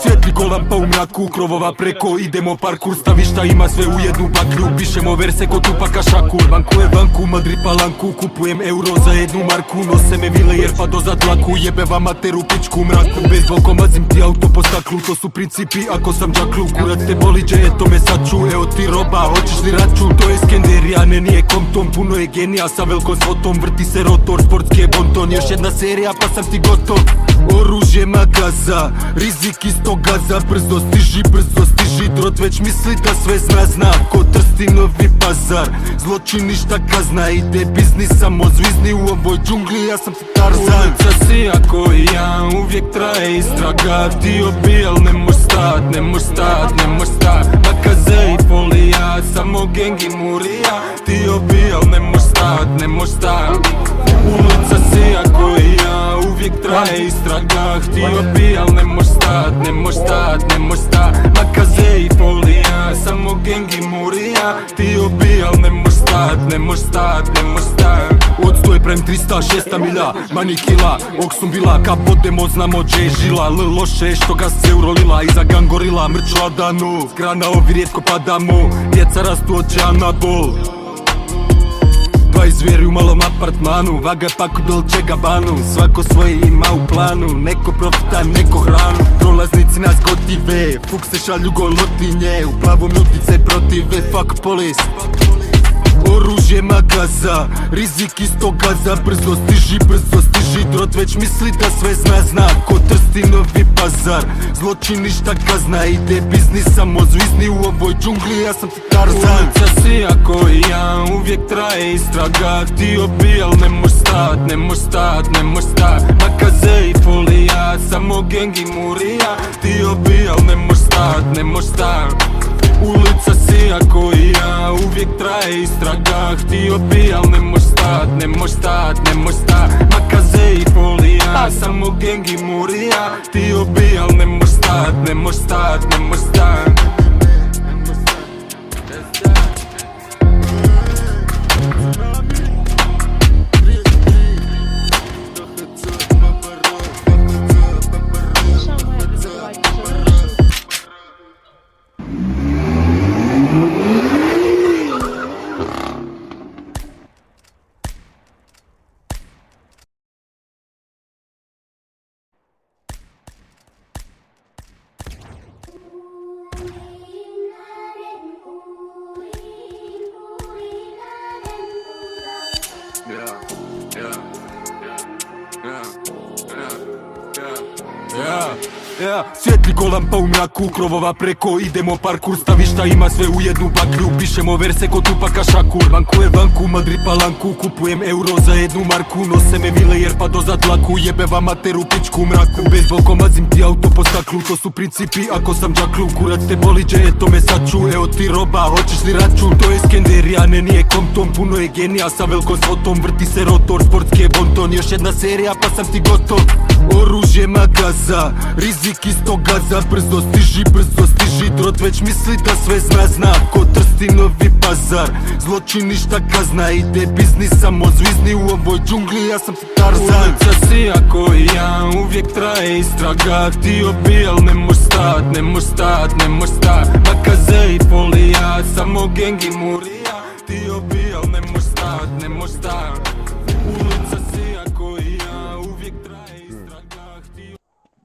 Svijetli ko lampa u mraku, krovova preko, idemo parkour. Stavi šta ima sve u jednu baklju, pišemo verse ko Tupaka Shakur. Banku je banku, Madrid palanku, kupujem euro za jednu marku. Nose me vile jer pa do zadlaku, jebe vam materu pičku mraku. Bejsbol komazim ti auto po staklu, to su principi ako sam džaklu. Kurac te boliđe, eto me saču, evo ti roba, hoćeš li račun? To je Skenderija, ne nije Compton, puno je genija sa velikom svotom. Vrti se rotor, sportski je bonton, još jedna serija pa sam ti gotov. Oružje magaza, rizik isto gaza. Brzo stiži, drot već misli da sve zna. Ko Trstinovi Pazar, zločiništa kazna. Ide biznis samo zvizni u ovoj džungli, ja sam ti Tarzan. Ulica si ako i ja, uvijek traje istraga. Ti obijal, ne mož stat, Makaze i folija, samo gengi murija. Ti obijal, ne mož stat, Ulica si ako i ja, uvijek traje istraga. Ti obijal, ne mož stat, Makaze i folija, samo gengi murija. Ti obijal, ne mož stat. Odstoj prem 306 milja, mani kila, oksum bila, ka podemo, znamo gdje je žila. Loše što ga se urolila, iza gangorila, mrčla danu. Zgrana ovi rijetko padamo, djeca rastu od džana bol. 20 zvijeri u malom apartmanu, vaga pak u Dolce Gabbanu. Svako svoje ima u planu, neko profita, neko hranu. Prolaznici nas gotive, fuk se šalju golotinje. U plavom utice protive, fuck police. Oružje magaza, rizik isto gaza. Brzo stiži, drot već misli da sve zna. Ko Trstinovi Pazar, zločiništa kazna. Ide biznis samo zvizni u ovoj džungli, ja sam ti Tarzan. Ulica si ako i ja, uvijek traje istraga. Ti obijal, ne mož stat, Makaze i folija, samo gengi murija. Ti obijal, ne mož stat, Ulica si ako i ja, uvijek traje istraga. Ti obijal, ne mož stat, Makaze i folija, samo gengi murija. Ti obijal, ne mož stat. Svijetli ko lampa u mraku, krovova preko, idemo parkour. Stavi šta ima sve u jednu baklju, pišemo verse ko Tupaka Shakur. Banku je banku, Madrid palanku, kupujem euro za jednu marku. Nose me vile jer pa do zadlaku, jebe vam materu pičku mraku. Bejsbol komazim ti auto po staklu, to su principi ako sam džaklu. Kurac te boliđe, eto me saču, evo ti roba, hoćeš li račun? To je Skenderija, ne nije Compton, puno je genija sa velikom svotom. Vrti se rotor, sportski je bonton, još jedna serija pa sam ti gotov. Oružje magaza, rizik isto gaza. Brzo stiži, drot već misli da sve zna. Ko Trstinovi Pazar, zločiništa kazna. Ide biznis samo zvizni u ovoj džungli, ja sam ti Tarzan. Ulica si ako i ja, uvijek traje istraga. Ti obijal, ne mož stat, Makaze i folija, samo gengi murija. Ti obijal, ne mož stat.